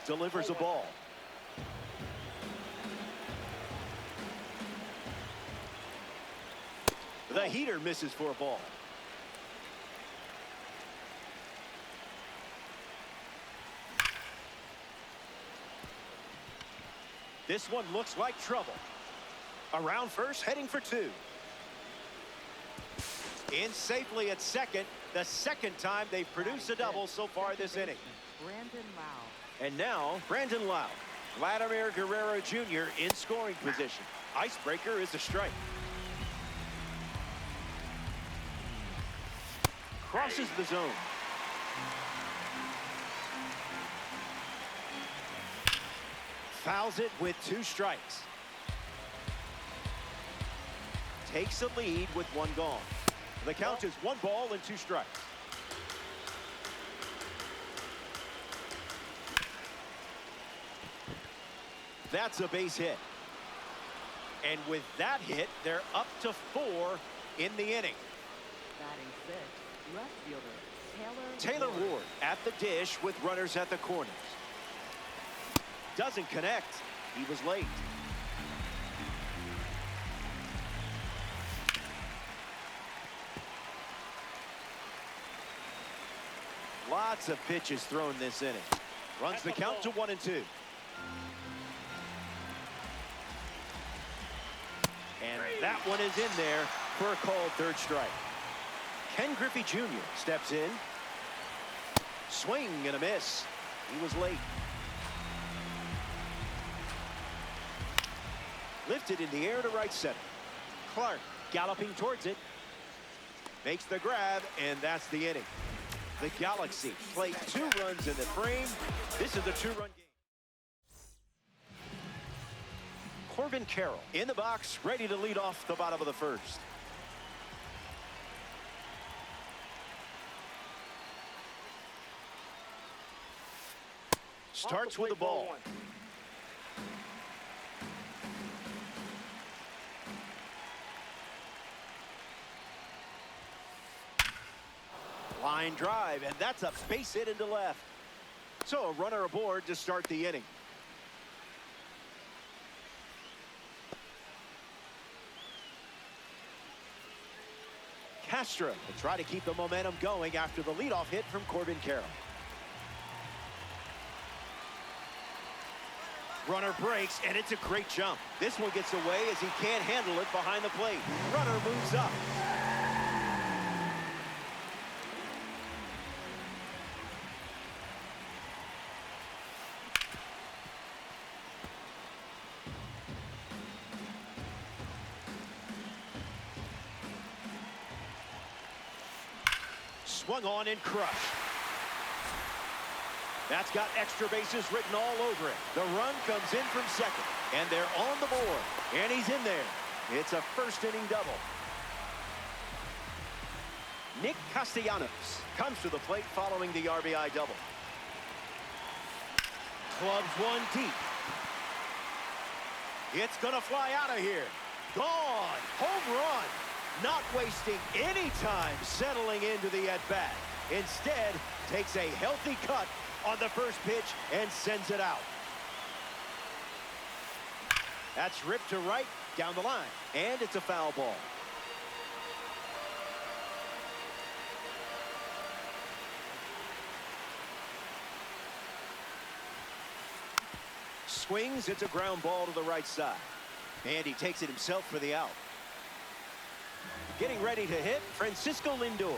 delivers a ball. The heater misses for a ball. This one looks like trouble. Around first, heading for two. In safely at second. The second time they've produced a double so far this inning. And now, Brandon Lau. Vladimir Guerrero Jr. in scoring position. Icebreaker is a strike. Crosses the zone. Fouls it with 2 strikes. Takes a lead with 1 gone. The count is 1 ball and 2 strikes. That's a base hit. And with that hit, they're up to 4 in the inning. Batting 6, left fielder Taylor Ward at the dish with runners at the corners. Doesn't connect. He was late. Lots of pitches thrown this inning. Runs the count to 1 and 2. And that one is in there for a called 3rd strike. Ken Griffey Jr. steps in. Swing and a miss. He was late. Lifted in the air to right center. Clark galloping towards it. Makes the grab, and that's the inning. The Galaxy play 2 runs in the frame. This is a 2-run game. Corbin Carroll in the box, ready to lead off the bottom of the first. Starts with the ball. Line drive, and that's a base hit into left. So a runner aboard to start the inning. Castro will try to keep the momentum going after the leadoff hit from Corbin Carroll. Runner breaks, and it's a great jump. This one gets away as he can't handle it behind the plate. Runner moves up. Swung on and crushed. That's got extra bases written all over it. The run comes in from second, and they're on the board. And he's in there. It's a first-inning double. Nick Castellanos comes to the plate following the RBI double. Clubs one deep. It's going to fly out of here. Gone. Home run. Not wasting any time settling into the at-bat. Instead, takes a healthy cut on the first pitch and sends it out. That's ripped to right down the line, and it's a foul ball. Swings, it's a ground ball to the right side. And he takes it himself for the out. Getting ready to hit, Francisco Lindor.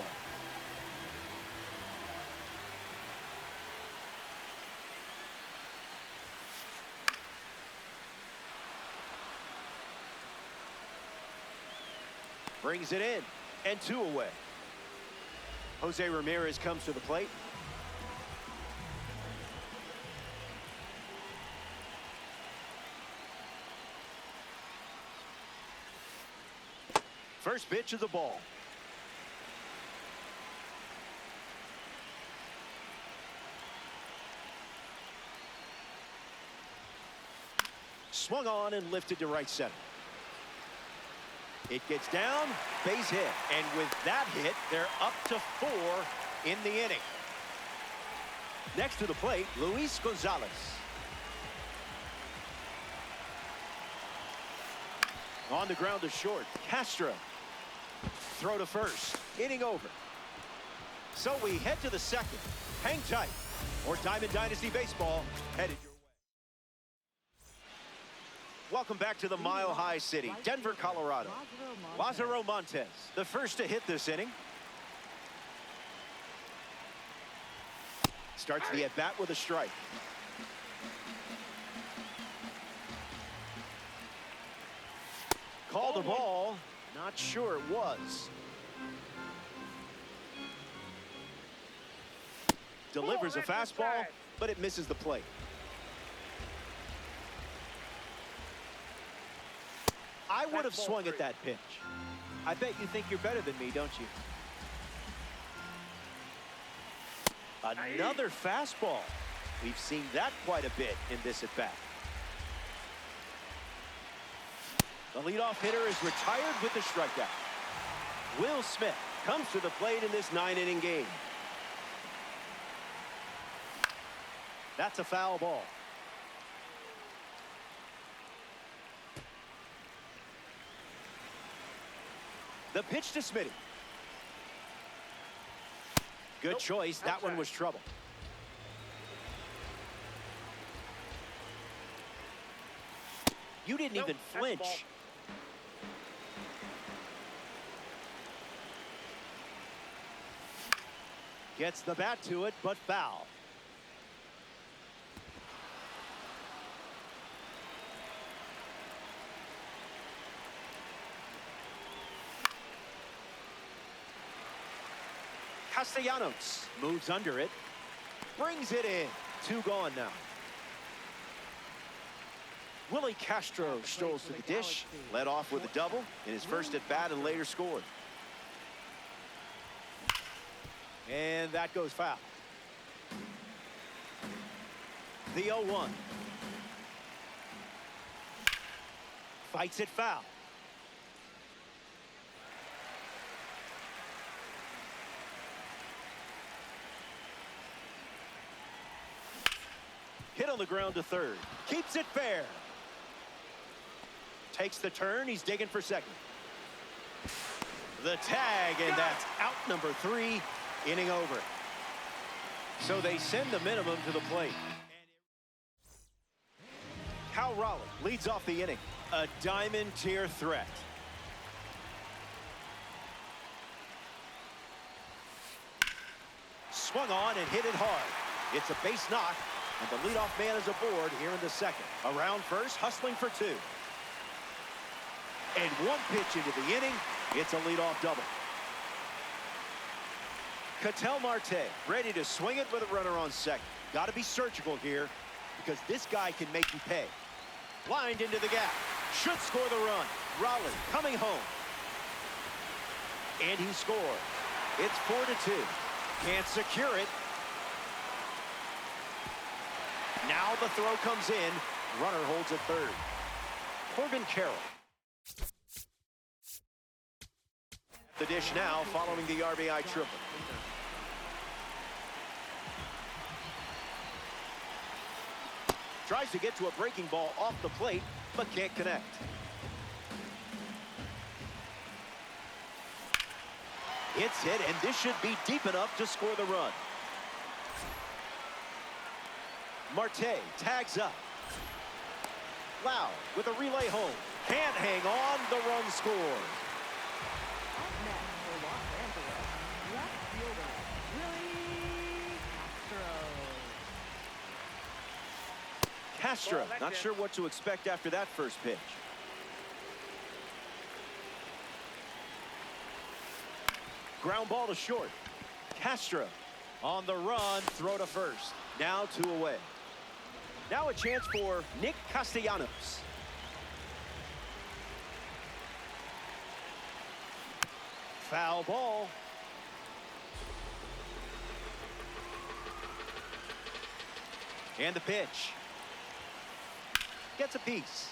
Brings it in, and 2 away. Jose Ramirez comes to the plate. First pitch is a ball. Swung on and lifted to right center. It gets down, base hit. And with that hit, they're up to 4 in the inning. Next to the plate, Luis Gonzalez. On the ground to short, Castro. Throw to first, inning over. So we head to the second. Hang tight, or Diamond Dynasty Baseball headed your way. Welcome back to the Mile High City, Denver, Colorado. Lázaro Montes, the first to hit this inning. Starts the at-bat with a strike. Called a ball. Not sure it was. Delivers a fastball, but it misses the plate. I would have swung at that pitch. I bet you think you're better than me, don't you? Another fastball. We've seen that quite a bit in this at-bat. The leadoff hitter is retired with the strikeout. Will Smith comes to the plate in this 9-inning game. That's a foul ball. The pitch to Smitty. Good choice. That one was trouble. You didn't even flinch. Gets the bat to it, but foul. Castellanos moves under it, brings it in. 2 gone now. Willie Castro strolls to the dish, led off with a double in his first at bat and later scored. And that goes foul. The 0-1. Fights it foul. Hit on the ground to third. Keeps it fair. Takes the turn. He's digging for second. The tag, and that's out number 3. Inning over. So they send the minimum to the plate. Cal Raleigh leads off the inning. A diamond tier threat. Swung on and hit it hard. It's a base knock, and the leadoff man is aboard here in the second. Around first, hustling for 2. And 1 pitch into the inning. It's a leadoff double. Ketel Marte ready to swing it with a runner on second. Got to be surgical here because this guy can make you pay. Lined into the gap. Should score the run. Raleigh coming home. And he scored. It's 4-2. Can't secure it. Now the throw comes in. Runner holds at third. Corbin Carroll. The dish now following the RBI triple. Tries to get to a breaking ball off the plate, but can't connect. It's hit, and this should be deep enough to score the run. Marte tags up. Lau with a relay home. Can't hang on, the run scores. Up next for Los Angeles, left fielder, Willie Castro. Castro, not sure what to expect after that first pitch. Ground ball to short. Castro on the run, throw to first. Now 2 away. Now a chance for Nick Castellanos. Foul ball. And the pitch. Gets a piece.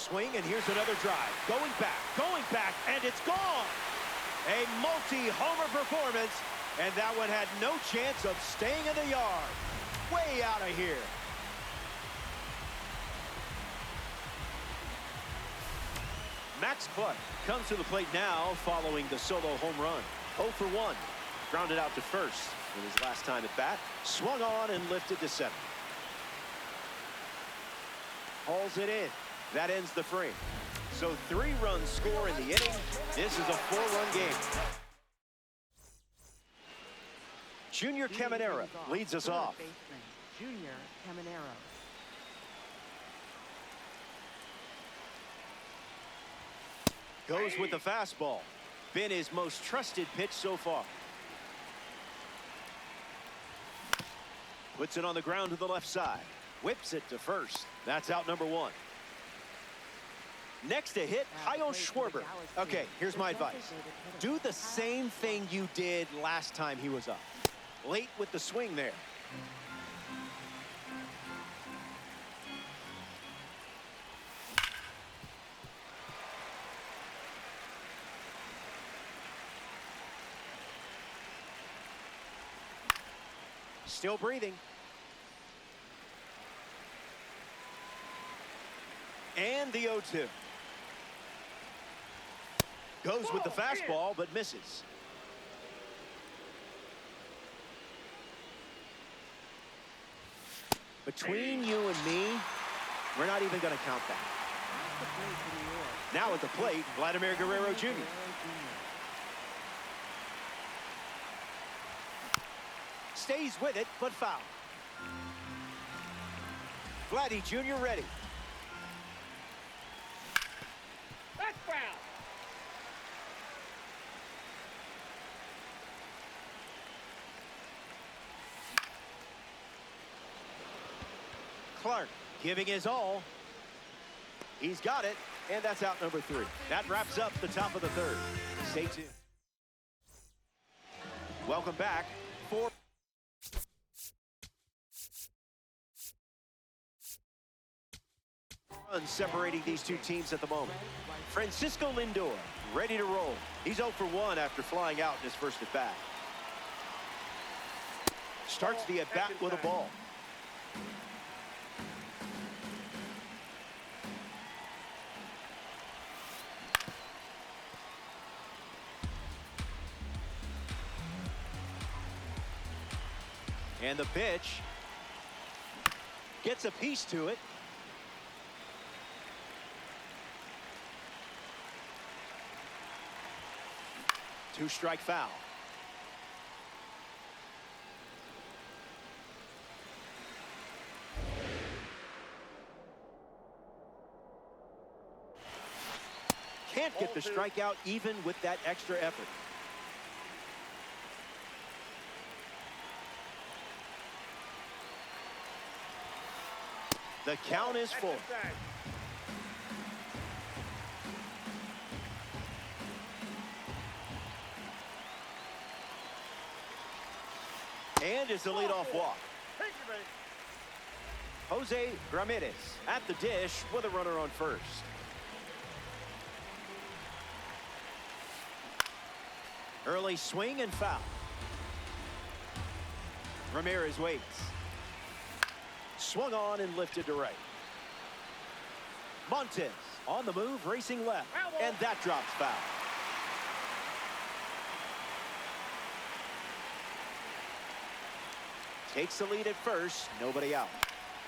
swing, and here's another drive. Going back, and it's gone. A multi-homer performance, and that one had no chance of staying in the yard. Way out of here. Max Clark comes to the plate now following the solo home run. 0 for 1. Grounded out to first in his last time at bat. Swung on and lifted to center. Hauls it in. That ends the frame. So 3 runs score in the inning. This is a 4-run game. Junior Caminero leads us off. Junior Caminero. Goes with the fastball. Been his most trusted pitch so far. Puts it on the ground to the left side. Whips it to first. That's out number 1. Next to hit, Kyle Schwarber. Okay, here's my advice. Do the same thing you did last time he was up. Late with the swing there. Still breathing. And the 0-2. Goes with the fastball, but misses. Between you and me, we're not even going to count that. Now at the plate, Vladimir Guerrero Jr. Stays with it, but foul. Vladdy Jr. ready. That's foul. Clark giving his all. He's got it, and that's out number 3. That wraps up the top of the 3rd. Stay tuned. Welcome back. 4 runs separating these two teams at the moment. Francisco Lindor ready to roll. He's 0 for 1 after flying out in his first at bat. Starts the at bat with a ball. And the pitch gets a piece to it. Two-strike foul. Can't get the strikeout even with that extra effort. The count is full. And it's a leadoff walk. Jose Ramirez at the dish with a runner on first. Early swing and foul. Ramirez waits. Swung on and lifted to right. Montes on the move, racing left. And that drops foul. Takes the lead at first, nobody out.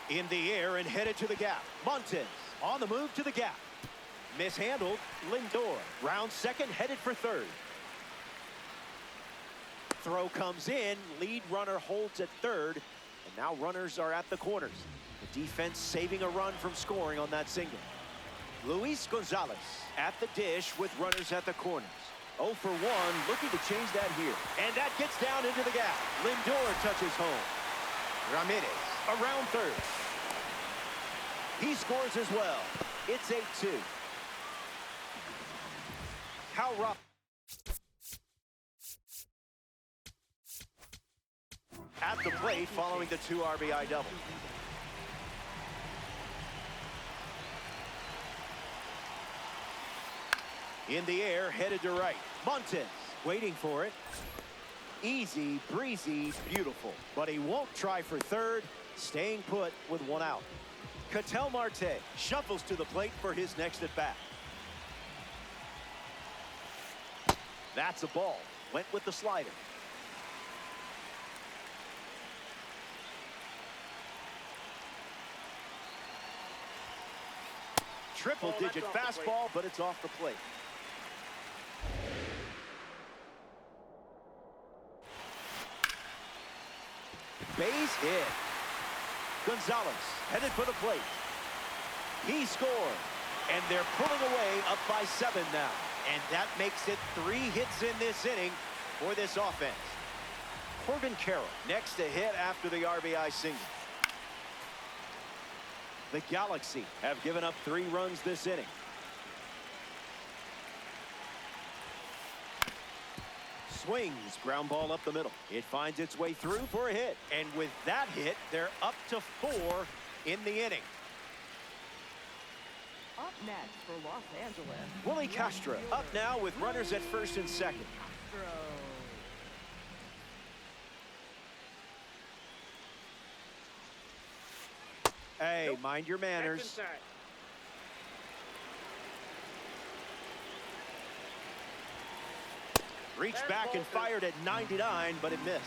In the air and headed to the gap. Montes on the move to the gap. Mishandled. Lindor round second, headed for third. Throw comes in. Lead runner holds at third. And now runners are at the corners. The defense saving a run from scoring on that single. Luis Gonzalez at the dish with runners at the corners. 0 for 1, looking to change that here. And that gets down into the gap. Lindor touches home. Ramirez around third. He scores as well. It's 8-2. Cal Rock at the plate following the 2 RBI double. In the air, headed to right. Montes waiting for it. Easy, breezy, beautiful. But he won't try for third, staying put with one out. Ketel Marte shuffles to the plate for his next at-bat. That's a ball. Went with the slider. Triple-digit fastball, but it's off the plate. Base hit. Gonzalez headed for the plate. He scored, and they're pulling away up by 7 now. And that makes it 3 hits in this inning for this offense. Corbin Carroll next to hit after the RBI single. The Galaxy have given up 3 runs this inning. Swings, ground ball up the middle. It finds its way through for a hit. And with that hit, they're up to 4 in the inning. Up next for Los Angeles, Willie Castro up now with runners at first and second. Castro. Hey, Nope. mind your manners. That's inside. Reached back and fired at 99, but it missed.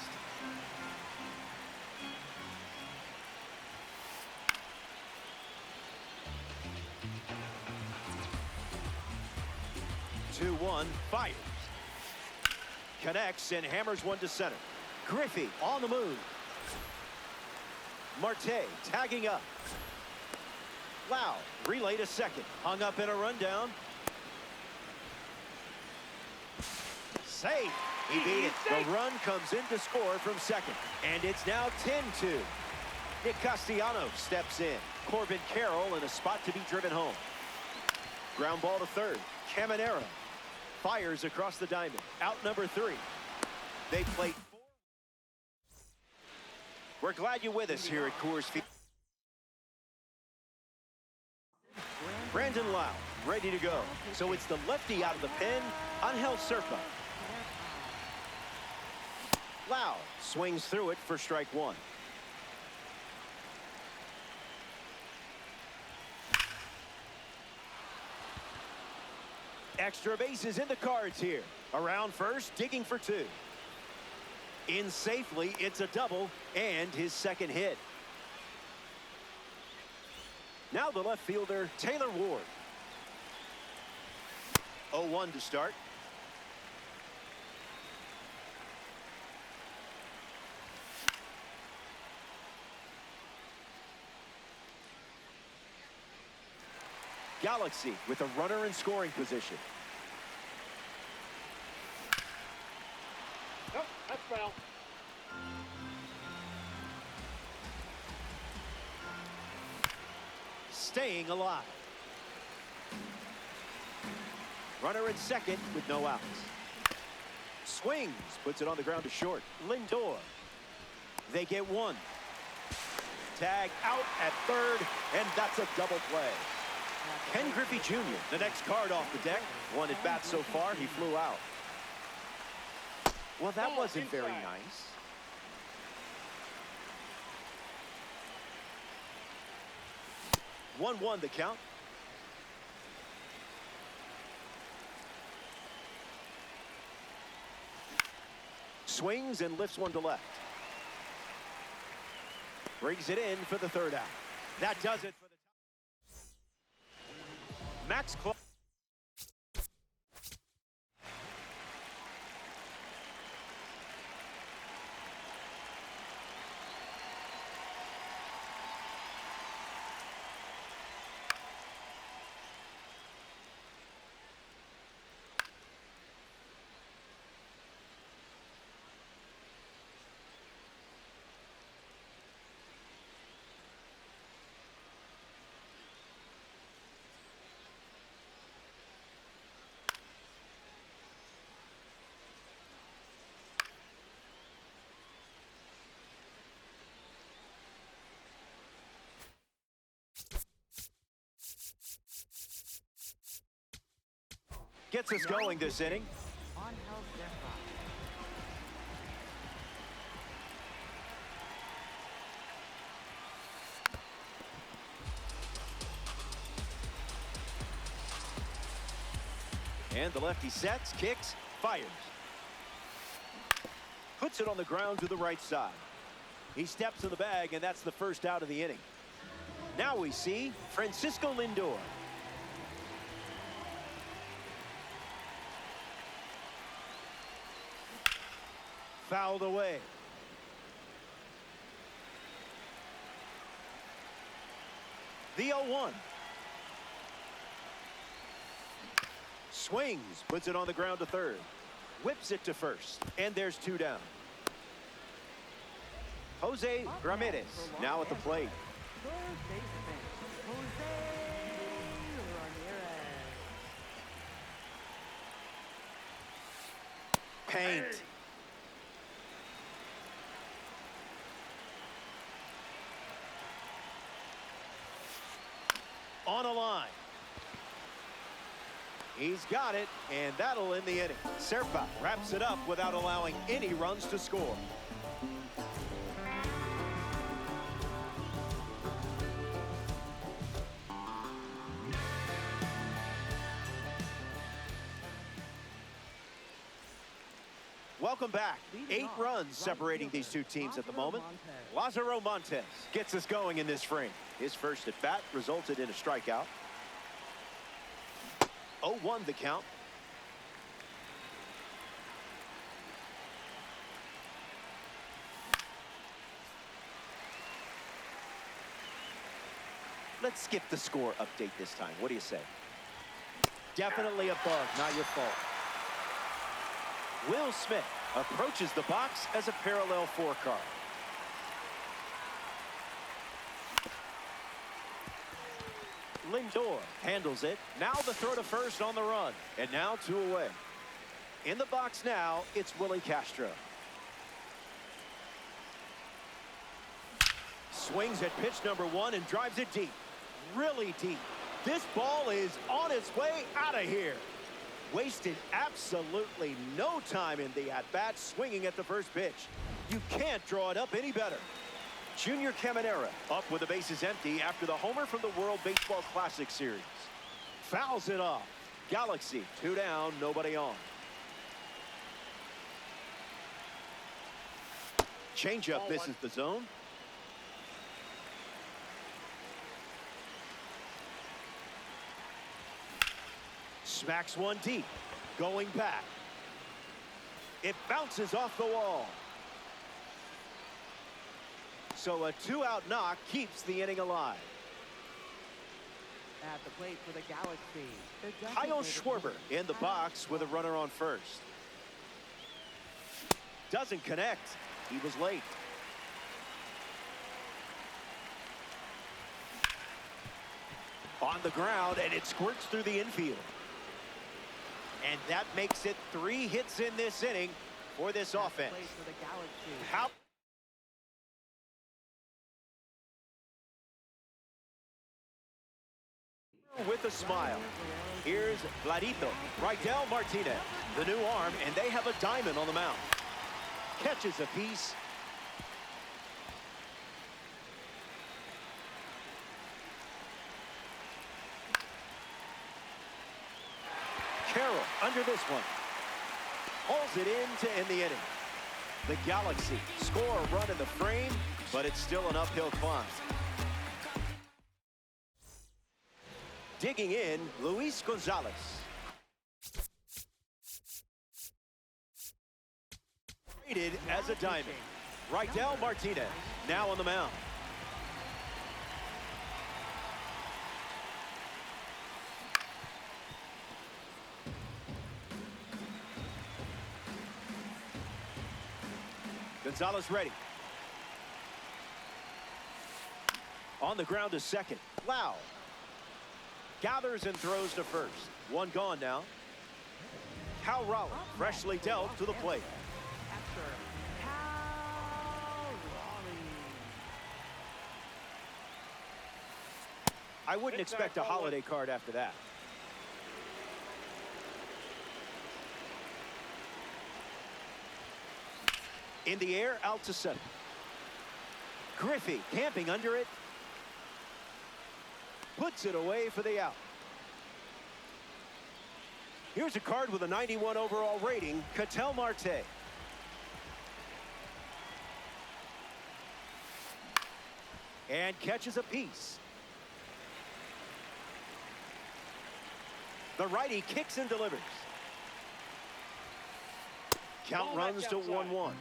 Two, 1, fires. Connects and hammers one to center. Griffey on the move. Marte tagging up. Loud relay to second. Hung up in a rundown. Safe. He beat it. The run comes in to score from second. And it's now 10-2. Nick Castellanos steps in. Corbin Carroll in a spot to be driven home. Ground ball to third. Caminero fires across the diamond. Out number 3. They played 4. We're glad you're with us here at Coors Field. Brandon Lowe ready to go. So it's the lefty out of the pen, Angel Serpa. Lowe swings through it for strike 1. Extra bases in the cards here. Around first, digging for 2. In safely, it's a double and his second hit. Now the left fielder, Taylor Ward. 0-1 to start. Galaxy with a runner in scoring position. Nope, that's foul. Staying alive. Runner at second with no outs. Swings, puts it on the ground to short. Lindor. They get 1. Tag out at third, and that's a double play. Ken Griffey Jr., the next card off the deck. 1 at bat so far, he flew out. Well, that wasn't very nice. One, the count. Swings and lifts one to left. Brings it in for the third out. That does it for the Max Clark. gets us going this inning. On health Zephyr. And the lefty sets, kicks, fires. Puts it on the ground to the right side. He steps in the bag, and that's the first out of the inning. Now we see Francisco Lindor. Fouled away. The 0-1. Swings, puts it on the ground to third. Whips it to first, and there's 2 down. Jose Ramirez now at the plate. Third baseman, Jose Ramirez. Paint. On a line. He's got it, and that'll end the inning. Serpa wraps it up without allowing any runs to score. Welcome back. 8 runs separating these two teams at the moment. Lázaro Montes gets us going in this frame. His first at bat resulted in a strikeout. 0-1 the count. Let's skip the score update this time. What do you say? Definitely above, not your fault. Will Smith approaches the box as a parallel 4 card. Lindor handles it. Now the throw to first on the run. And now 2 away. In the box now, it's Willie Castro. Swings at pitch number 1 and drives it deep. Really deep. This ball is on its way out of here. Wasted absolutely no time in the at-bat, swinging at the first pitch. You can't draw it up any better. Junior Caminera up with the bases empty after the homer from the World Baseball Classic Series. Fouls it off. Galaxy 2 down, nobody on. Changeup misses the zone. Smacks one deep. Going back. It bounces off the wall. So a 2-out knock keeps the inning alive. At the plate for the Galaxy. Kyle Schwarber in the box with a runner on first. Doesn't connect. He was late. On the ground, and it squirts through the infield. And that makes it 3 hits in this inning for this offense. How with a smile. Here's Vladito. Rydell Martinez, the new arm, and they have a diamond on the mound. Catches a piece. Carroll under this one. Hauls it in to end the inning. The Galaxy score a run in the frame, but it's still an uphill climb. Digging in, Luis Gonzalez. Rated as a diamond. Rydell Martinez now on the mound. Gonzalez ready. On the ground to second. Wow. Gathers and throws to first. One gone now. Cal Raleigh freshly dealt to the plate. I wouldn't expect a holiday card after that. In the air, out to center. Griffey camping under it. Puts it away for the out. Here's a card with a 91 overall rating, Ketel Marte. And catches a piece. The righty kicks and delivers. Count runs to 1-1.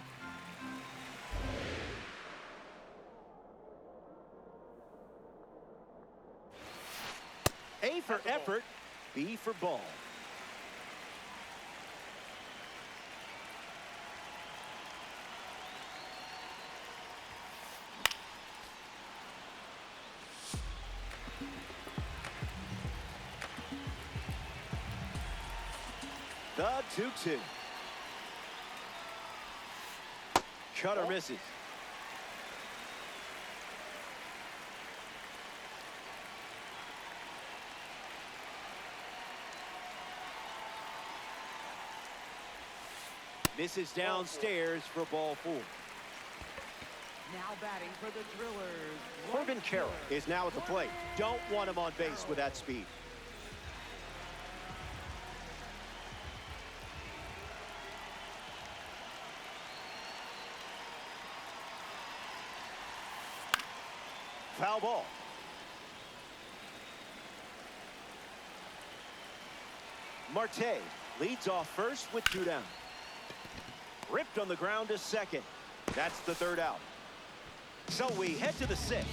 A for effort, B for ball. The 2-2. Cutter misses. Misses downstairs for ball 4. Now batting for the Drillers. Corbin Carroll is now at the plate. Don't want him on base with that speed. Foul ball. Marte leads off first with 2 down. Ripped on the ground to second. That's the 3rd out. So we head to the 6th.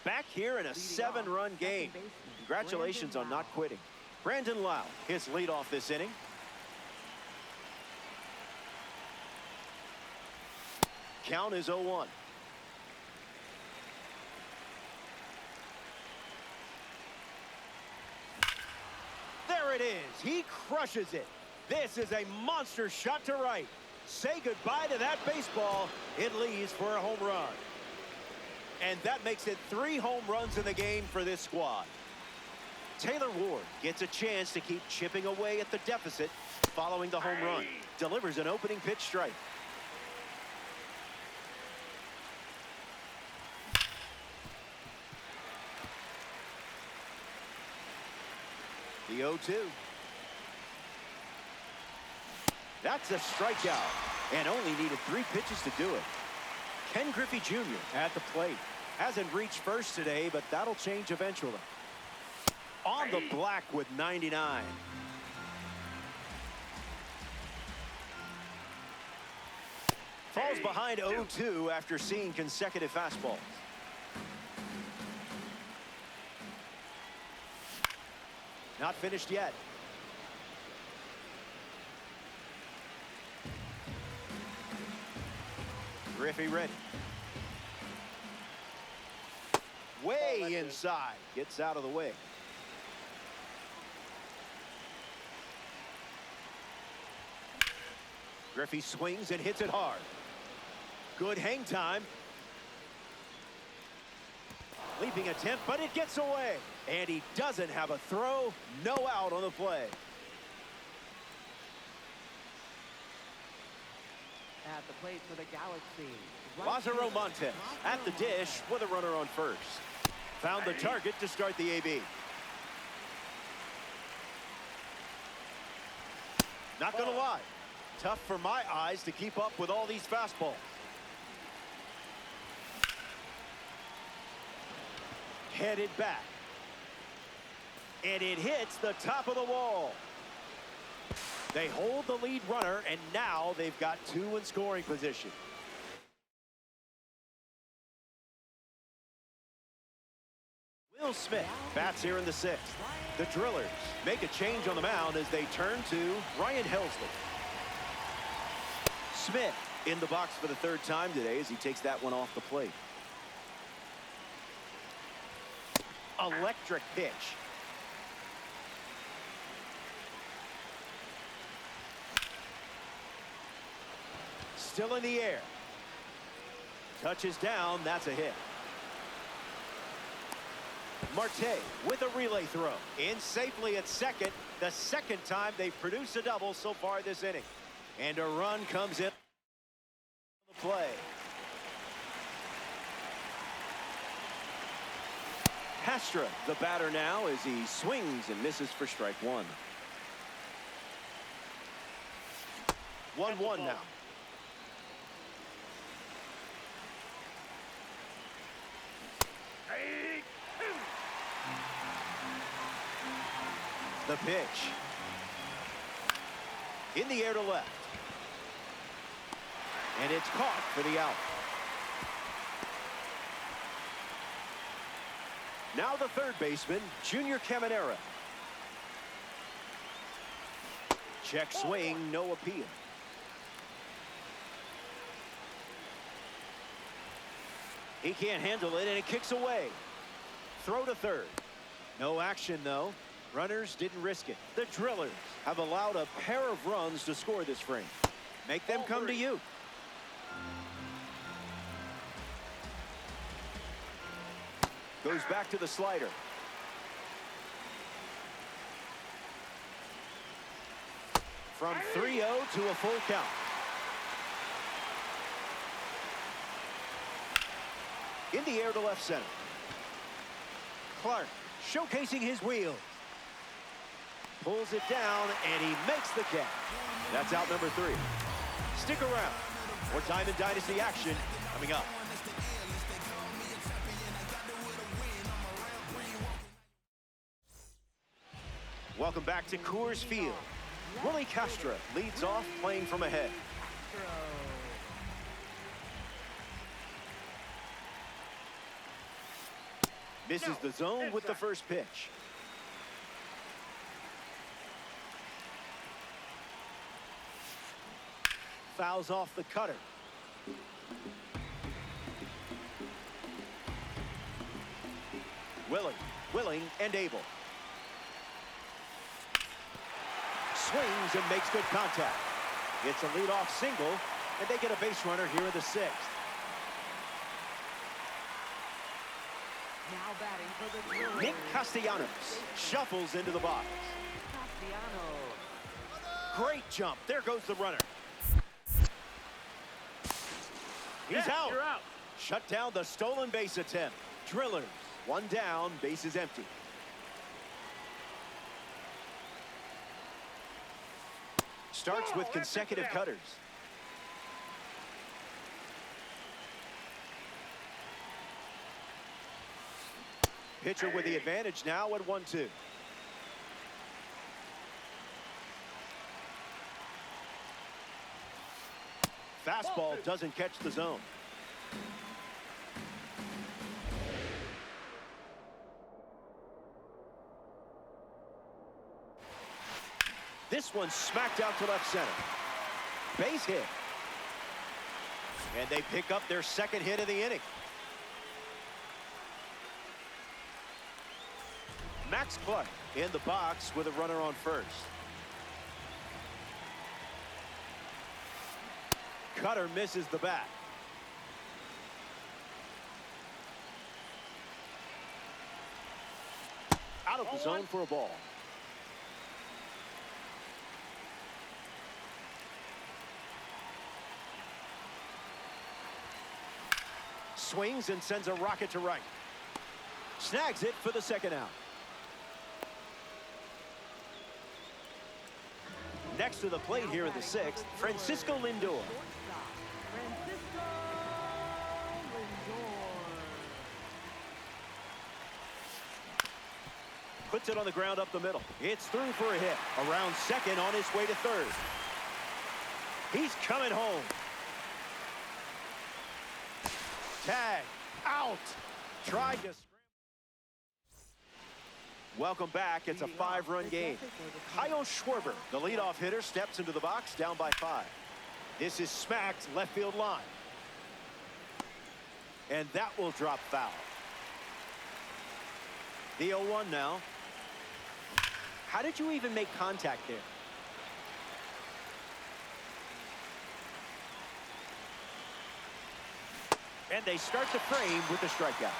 Back here in a 7-run game. Congratulations on not quitting. Brandon Lau, his leadoff this inning. Count is 0-1. There it is. He crushes it. This is a monster shot to right. Say goodbye to that baseball. It leaves for a home run. And that makes it 3 home runs in the game for this squad. Taylor Ward gets a chance to keep chipping away at the deficit following the home run. Delivers an opening pitch strike. The 0-2. That's a strikeout, and only needed 3 pitches to do it. Ken Griffey Jr. at the plate. Hasn't reached first today, but that'll change eventually. On the black with 99. Falls behind 0-2 after seeing consecutive fastballs. Not finished yet. Griffey ready. Way inside. Gets out of the way. Griffey swings and hits it hard. Good hang time. Leaping attempt, but it gets away. And he doesn't have a throw. No out on the play. At the plate for the Galaxy. Lázaro Montes at the dish with a runner on first. Found the target to start the AB. Not gonna lie. Tough for my eyes to keep up with all these fastballs. Headed back. And it hits the top of the wall. They hold the lead runner, and now they've got 2 in scoring position. Will Smith bats here in the 6th. The Drillers make a change on the mound as they turn to Ryan Helsley. Smith in the box for the 3rd time today as he takes that one off the plate. Electric pitch. Still in the air. Touches down. That's a hit. Marte with a relay throw. In safely at second. The 2nd time they've produced a double so far this inning. And a run comes in the play. Hastra, the batter now, as he swings and misses for strike one. 1-1 now. The pitch. In the air to left. And it's caught for the out. Now the third baseman, Junior Caminera. Check swing, no appeal. He can't handle it, and it kicks away. Throw to third. No action, though. Runners didn't risk it. The Drillers have allowed a pair of runs to score this frame. Make them come to you. Goes back to the slider. From 3-0 to a full count. In the air to left center. Clark showcasing his wheels. Pulls it down, and he makes the catch. That's out number 3. Stick around. More time in Dynasty action coming up. Welcome back to Coors Field. Willie Castro leads off, playing from ahead. Misses the zone with the first pitch. Fouls off the cutter. Willing and able. Swings and makes good contact. It's a leadoff single, and they get a base runner here in the 6th. Now batting for the Drillers. Nick Castellanos shuffles into the box. Great jump. There goes the runner. He's out. You're out. Shut down the stolen base attempt. Drillers, 1 down, bases empty. Starts with consecutive cutters. Pitcher with the advantage now at 1-2. Fastball doesn't catch the zone. This one smacked out to left center. Base hit. And they pick up their second hit of the inning. Max Clark in the box with a runner on first. Cutter misses the bat. Out of the zone for a ball. Swings and sends a rocket to right. Snags it for the second out. Next to the plate here in the 6th, Francisco Lindor. Puts it on the ground up the middle. It's through for a hit. Around second, on his way to third. He's coming home. Tag. Out. Tried to. Welcome back. It's a 5-run game. Kyle Schwarber, the leadoff hitter, steps into the box, down by 5. This is smacked left field line. And that will drop foul. The 0-1 now. How did you even make contact there? And they start the frame with the strikeout.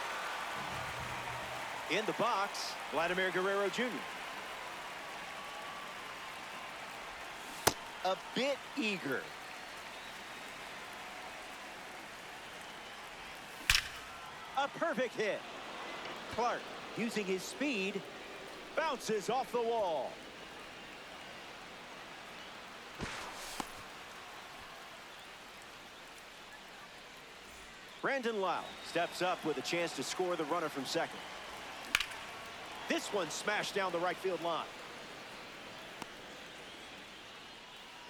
In the box, Vladimir Guerrero Jr. a bit eager. A perfect hit. Clark, using his speed, bounces off the wall. Brandon Lau steps up with a chance to score the runner from second. This one smashed down the right field line.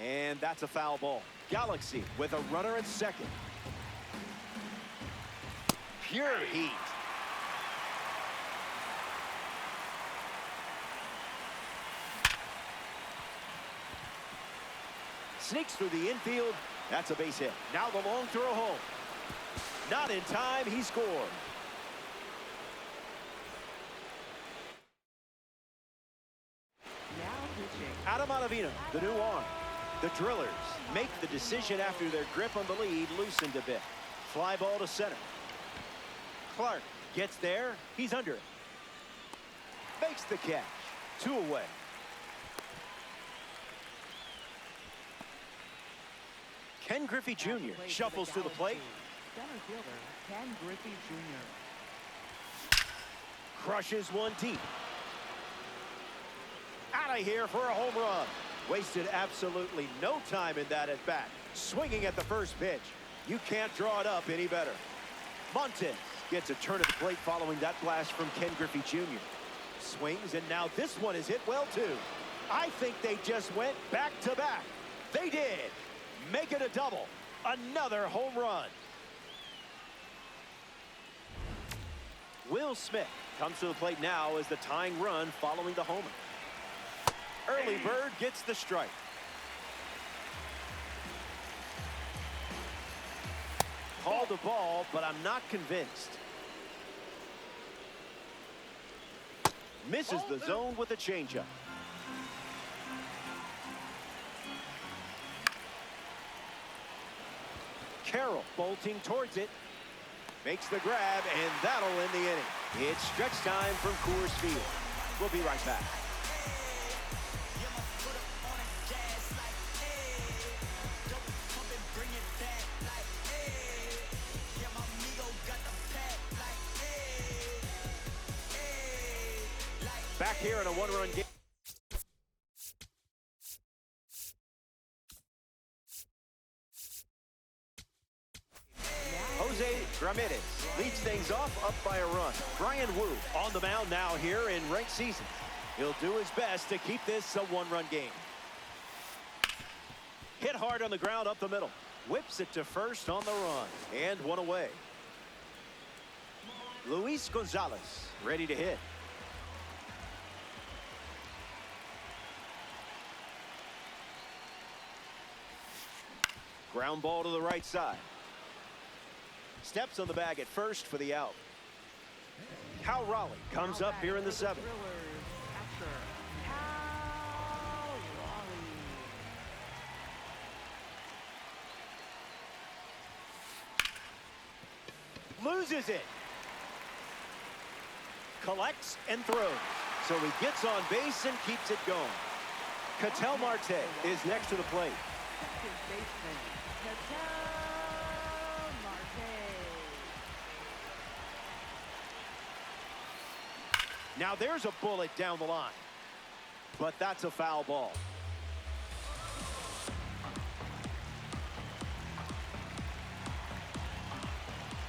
And that's a foul ball. Galaxy with a runner at second. Pure heat. Sneaks through the infield. That's a base hit. Now the long throw home. Not in time. He scored. Now pitching. Adam Ottavino, the new arm. The Drillers make the decision after their grip on the lead loosened a bit. Fly ball to center. Clark gets there. He's under it. Makes the catch. 2 away. Ken Griffey Jr. shuffles to the plate. Center fielder Ken Griffey Jr. Crushes one deep. Out of here for a home run. Wasted absolutely no time in that at bat. Swinging at the first pitch. You can't draw it up any better. Montez gets a turn at the plate following that blast from Ken Griffey Jr. Swings, and now this one is hit well too. I think they just went back to back. They did. Make it a double. Another home run. Will Smith comes to the plate now as the tying run following the homer. Early bird gets the strike. Called the ball, but I'm not convinced. Misses the zone with a changeup. Carroll bolting towards it. Makes the grab, and that'll end the inning. It's stretch time from Coors Field. We'll be right back. Back here in a one-run game. Jose Ramirez leads things off up by a run. Brian Wu on the mound now here in ranked season. He'll do his best to keep this a one-run game. Hit hard on the ground up the middle. Whips it to first on the run. And one away. Luis Gonzalez ready to hit. Ground ball to the right side. Steps on the bag at first for the out. Cal Raleigh comes up here in the 7th. Loses it. Collects and throws. So he gets on base and keeps it going. Ketel Marte is next to the plate. Second baseman Ketel Marte. Now there's a bullet down the line. But that's a foul ball.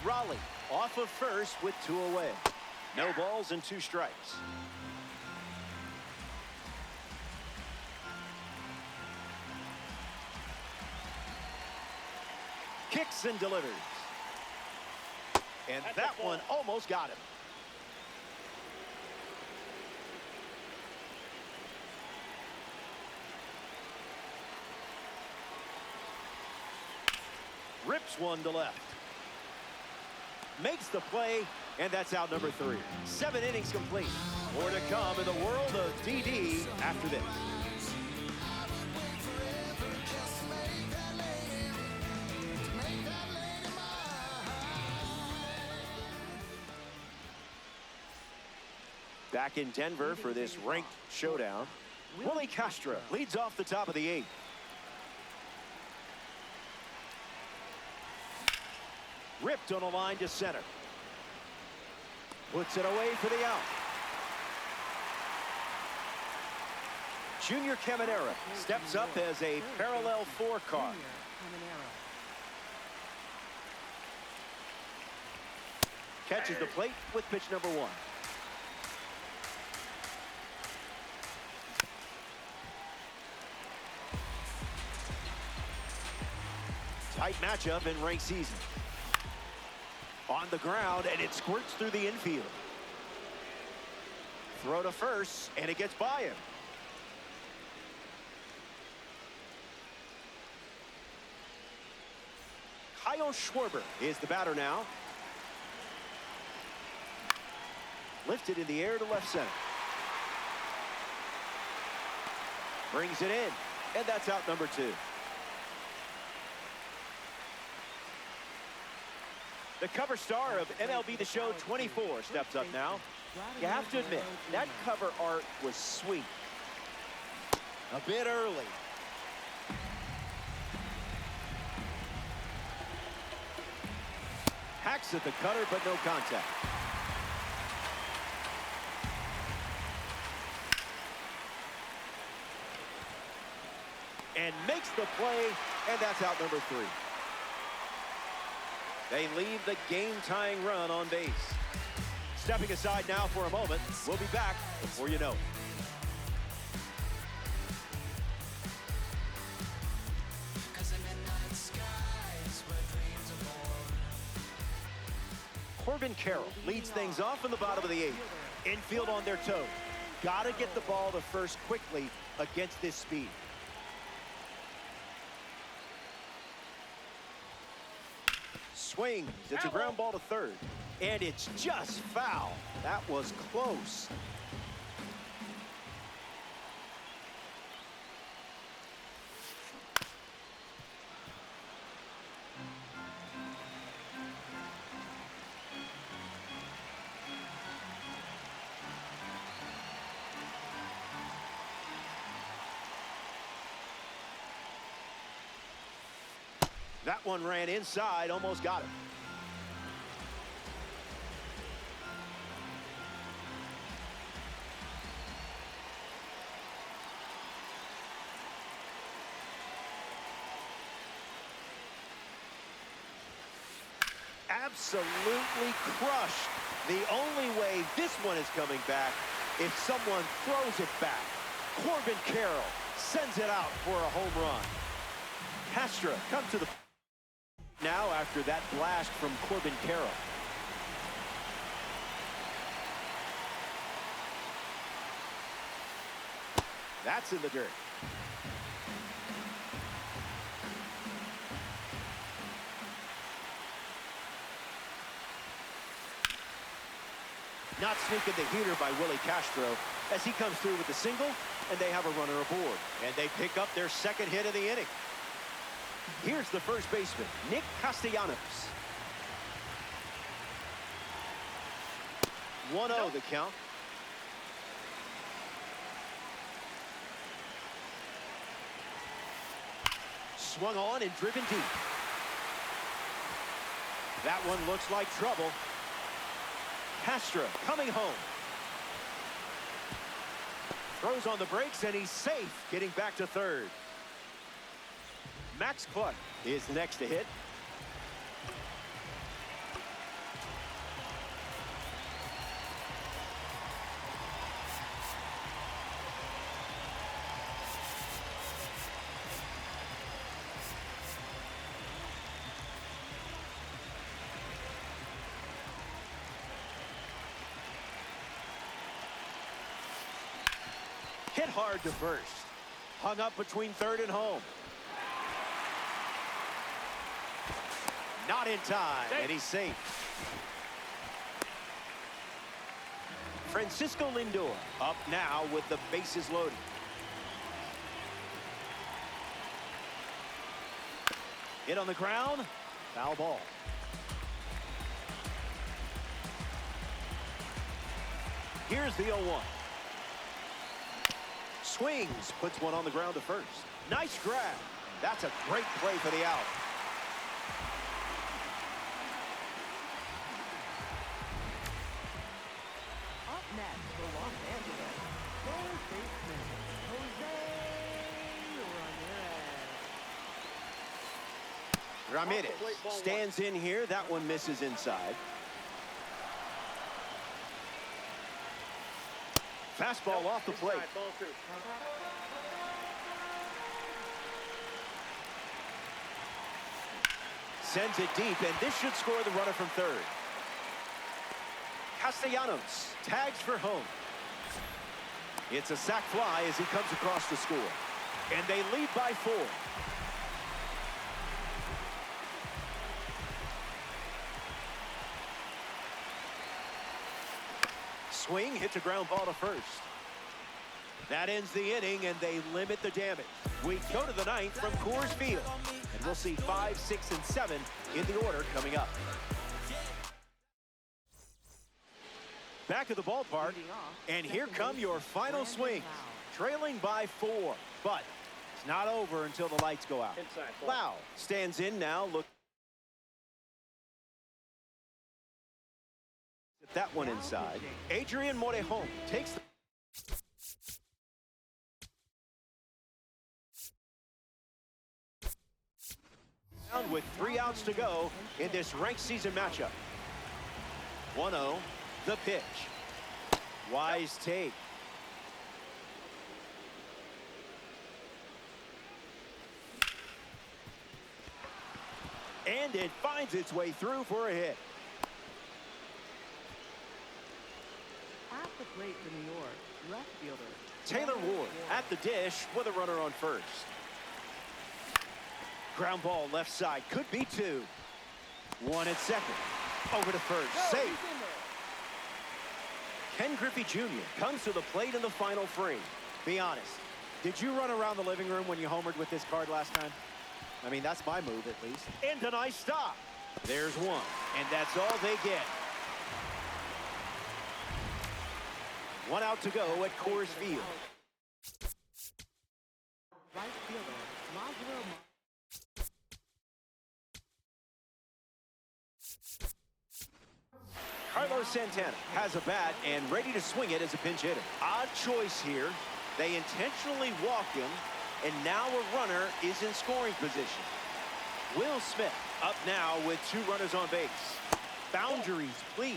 Raleigh off of first with 2 away. No balls and 2 strikes. Kicks and delivers. And that one almost got him. Rips one to left. Makes the play, and that's out number 3. 7 innings complete. More to come in the world of DD after this. Back in Denver for this ranked showdown. Willie Castro leads off the top of the 8th. Ripped on a line to center. Puts it away for the out. Junior Caminera steps up as a parallel 4 card. Catches the plate with pitch number 1. Tight matchup in ranked season. On the ground, and it squirts through the infield. Throw to first, and it gets by him. Kyle Schwarber is the batter now. Lifted in the air to left center. Brings it in, and that's out number 2. The cover star of MLB The Show 24 steps up now. You have to admit, that cover art was sweet. A bit early. Hacks at the cutter, but no contact. And makes the play, and that's out number 3. They leave the game-tying run on base. Stepping aside now for a moment. We'll be back before you know it. Corbin Carroll leads things off in the bottom of the 8th. Infield on their toes. Gotta get the ball to first quickly against this speed. Swings. It's a ground ball to third. And it's just foul. That was close. That one ran inside, almost got it. Absolutely crushed. The only way this one is coming back if someone throws it back. Corbin Carroll sends it out for a home run. Castro comes to the now after that blast from Corbin Carroll. That's in the dirt. Not sneaking the heater by Willie Castro as he comes through with the single, and they have a runner aboard. And they pick up their second hit of the inning. Here's the first baseman, Nick Castellanos. 1-0 the count. Swung on and driven deep. That one looks like trouble. Castro coming home. Throws on the brakes, and he's safe, getting back to third. Max Clark is the next to hit. Hit hard to first. Hung up between third and home. Not in time, and he's safe. Francisco Lindor up now with the bases loaded. Hit on the ground, foul ball. Here's the 0-1. Swings, puts one on the ground to first. Nice grab. That's a great play for the out. Ramirez stands in here. That one misses inside. Fastball off the plate. Inside, ball 2. Sends it deep, and this should score the runner from third. Castellanos tags for home. It's a sac fly as he comes across to score. And they lead by 4. Swing hits a ground ball to first. That ends the inning, and they limit the damage. We go to the 9th from Coors Field, and we'll see 5, 6, and 7 in the order coming up. Back at the ballpark, and here come your final swings. Trailing by 4, but it's not over until the lights go out. Inside, ball. Lau stands in now. Look at that one inside. Adrian Morejon takes the with 3 outs to go in this ranked season matchup. 1-0, the pitch. Wise take. And it finds its way through for a hit. At the plate for New York, left fielder Taylor Ward at the dish with a runner on first. Ground ball left side, could be 2. 1 at second. Over to first, safe. Ken Griffey Jr. comes to the plate in the final frame. Be honest, did you run around the living room when you homered with this card last time? I mean, that's my move, at least. And a nice stop. There's 1, and that's all they get. 1 out to go at Coors Field. right fielder Lazaro. Carlos Santana has a bat and ready to swing it as a pinch hitter. Odd choice here. They intentionally walk him, and now a runner is in scoring position. Will Smith up now with 2 runners on base. Boundaries, please.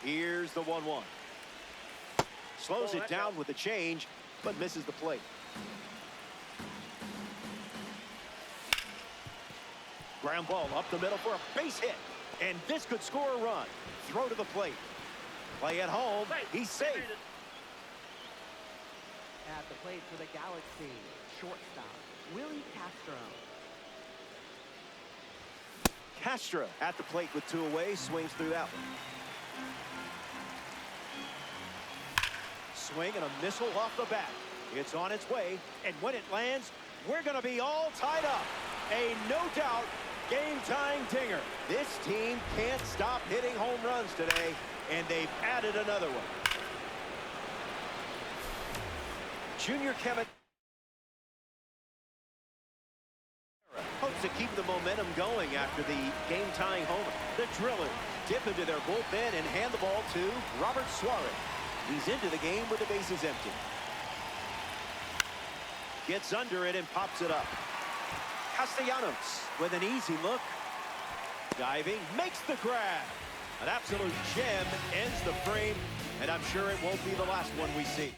Here's the 1-1. Slows it down with the change, but misses the plate. Ground ball up the middle for a base hit. And this could score a run. Throw to the plate. Play at home. He's safe. At the plate for the Galaxy, shortstop Willie Castro. Castro at the plate with 2 away. Swings through that one. Swing and a missile off the bat. It's on its way, and when it lands, we're going to be all tied up. A no doubt game-tying dinger. This team can't stop hitting home runs today, and they've added another one. Junior Kevin hopes to keep the momentum going after the game-tying homer. The Drillers dip into their bullpen and hand the ball to Robert Suarez. He's into the game with the bases empty. Gets under it and pops it up. Castellanos with an easy look. Diving, makes the grab. An absolute gem ends the frame, and I'm sure it won't be the last one we see.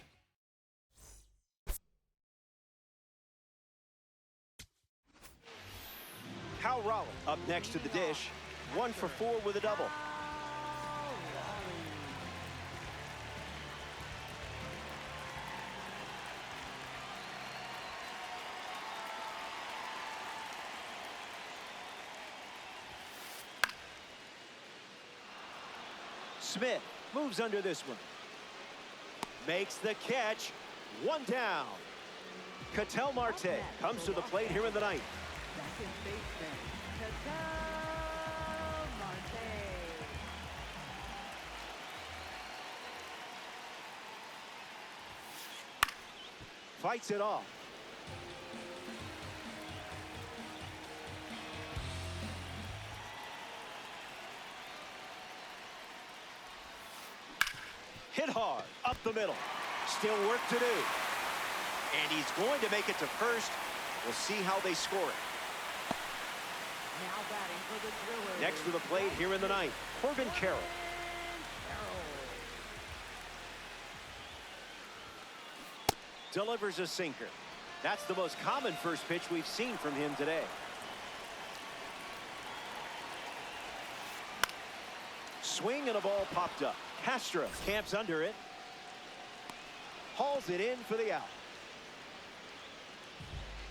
Cal Raleigh up next to the dish. 1 for 4 with a double. Smith moves under this one. Makes the catch. 1 down. Ketel Marte comes to the plate here in the 9th. Second baseman Ketel Marte. Fights it off. Hit hard, up the middle. Still work to do. And he's going to make it to first. We'll see how they score it. Now batting for the Drillers. Next to the plate here in the ninth, Corbin Carroll. Delivers a sinker. That's the most common first pitch we've seen from him today. Swing and a ball popped up. Castro camps under it. Hauls it in for the out.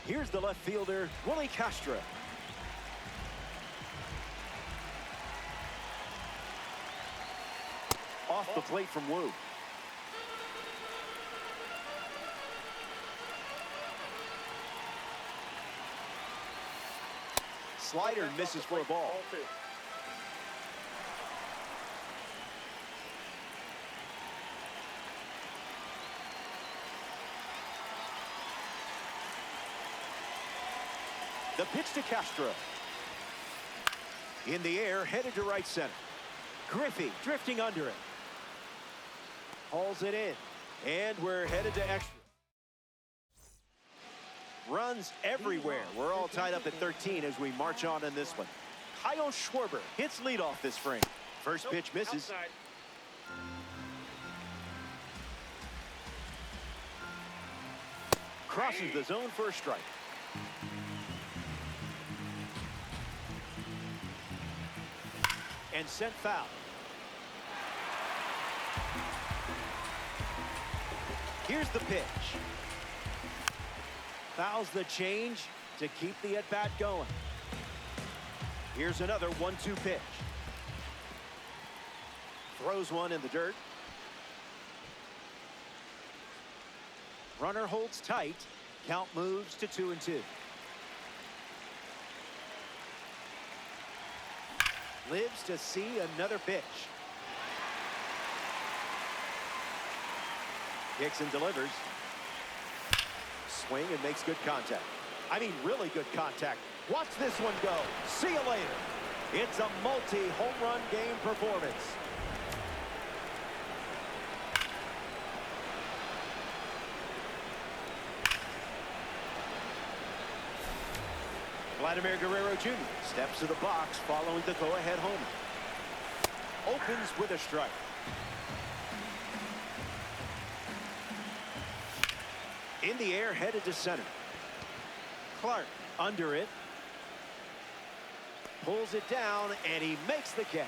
Here's the left fielder, Willie Castro. Off the plate from Wu. Slider misses for a ball. The pitch to Castro. In the air, headed to right center. Griffey drifting under it. Hauls it in. And we're headed to extra. Runs everywhere. We're all tied up at 13 as we march on in this one. Kyle Schwarber hits leadoff this frame. First pitch misses. Outside. Crosses the zone for a strike. And sent foul. Here's the pitch. Fouls the change to keep the at-bat going. Here's another 1-2 pitch. Throws one in the dirt. Runner holds tight. Count moves to 2-2. Lives to see another pitch. Kicks and delivers. Swing and makes good contact. I mean, really good contact. Watch this one go. See you later. It's a multi-home run game performance. Vladimir Guerrero Jr. steps to the box following the go-ahead homer. Opens with a strike. In the air, headed to center. Clark under it. Pulls it down, and he makes the catch.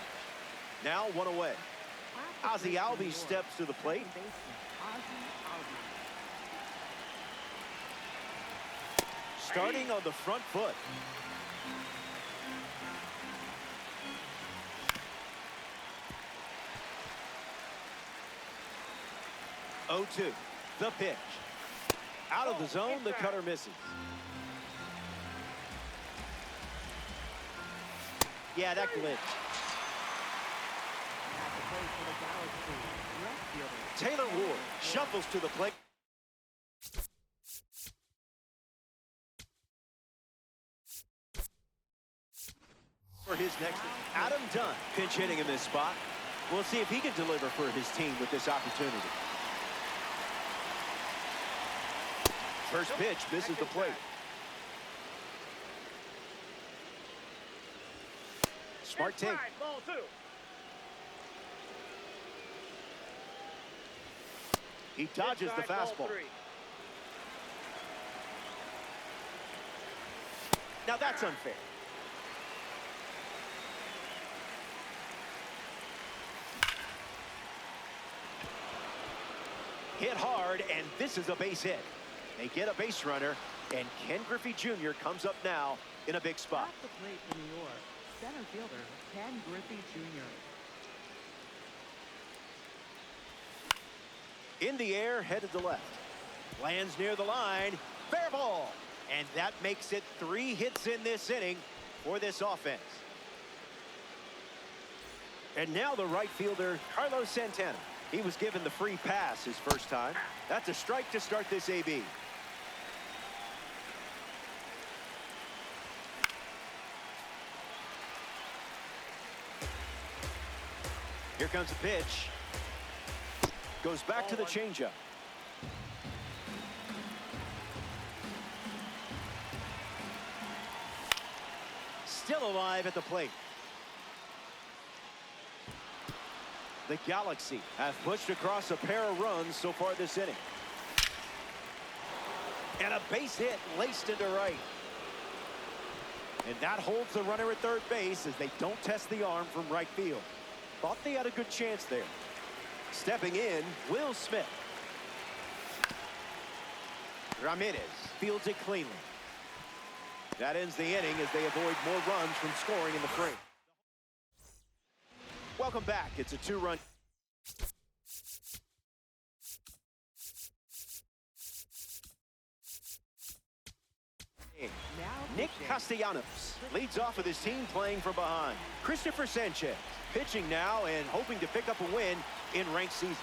Now one away. Ozzie Albies steps to the plate. Starting on the front foot. Oh, 2. The pitch. Out of the zone, the cutter misses. Yeah, that glitch. Taylor Ward shuffles to the plate. For his next, Adam Dunn pinch hitting in this spot. We'll see if he can deliver for his team with this opportunity. First pitch misses the plate. Smart take. Ball 2. He dodges the fastball. Now that's unfair. Hit hard, and this is a base hit. They get a base runner, and Ken Griffey Jr. comes up now in a big spot. At the plate for New York, center fielder Ken Griffey Jr. In the air, headed to left. Lands near the line. Fair ball. And that makes it 3 hits in this inning for this offense. And now the right fielder, Carlos Santana. He was given the free pass his first time. That's a strike to start this AB. Here comes the pitch. Goes back to the changeup. Still alive at the plate. The Galaxy have pushed across a pair of runs so far this inning. And a base hit laced into right. And that holds the runner at third base as they don't test the arm from right field. Thought they had a good chance there. Stepping in, Will Smith. Ramirez fields it cleanly. That ends the inning as they avoid more runs from scoring in the frame. Welcome back. It's a 2-run. Nick Castellanos leads off with his team playing from behind. Christopher Sanchez pitching now and hoping to pick up a win in ranked season.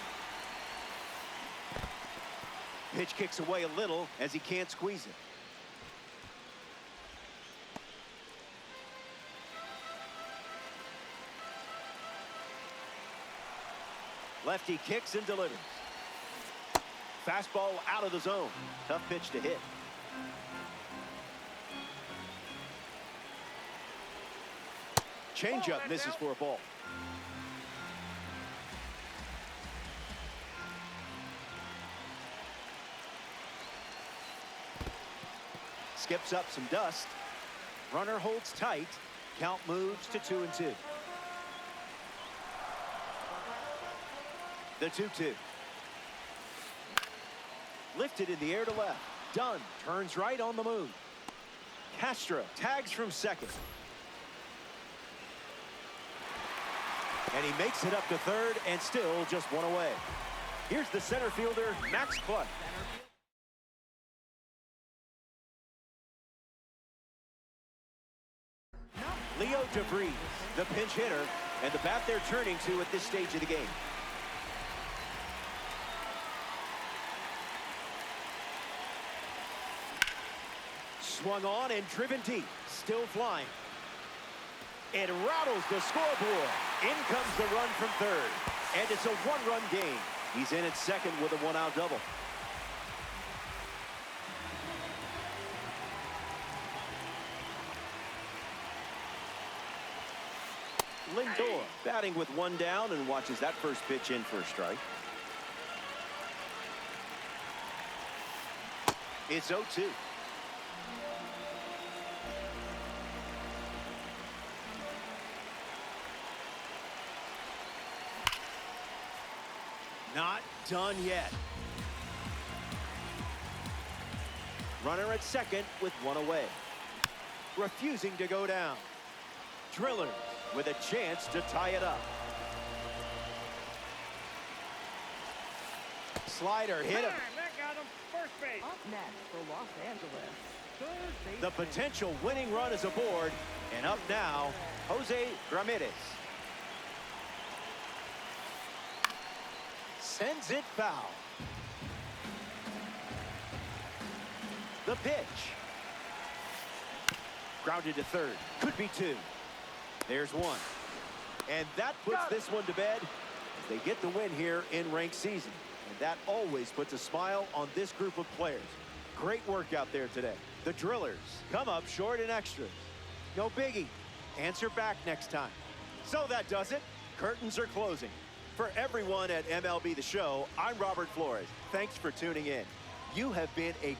Pitch kicks away a little as he can't squeeze it. Lefty kicks and delivers. Fastball out of the zone. Tough pitch to hit. Changeup misses for a ball. Skips up some dust. Runner holds tight. Count moves to 2-2. The 2-2. Lifted in the air to left. Dunn turns right on the move. Castro tags from second. And he makes it up to third and still just one away. Here's the center fielder, Max Clark. Leo DeVries, the pinch hitter, and the bat they're turning to at this stage of the game. Swung on and driven deep. Still flying. It rattles the scoreboard. In comes the run from third. And it's a one-run game. He's in at second with a one-out double. Lindor batting with one down and watches that first pitch in for a strike. It's 0-2. Not done yet. Runner at second with one away. Refusing to go down. Drillers with a chance to tie it up. Slider hit him. That got him. First base. Up next for Los Angeles, third base. The potential winning run is aboard. And up now, Jose Ramirez. Sends it foul. The pitch. Grounded to third. Could be two. There's one. And that puts this one to bed as they get the win here in ranked season. And that always puts a smile on this group of players. Great work out there today. The Drillers come up short in extras. No biggie. Answer back next time. So that does it. Curtains are closing. For everyone at MLB The Show, I'm Robert Flores. Thanks for tuning in. You have been a...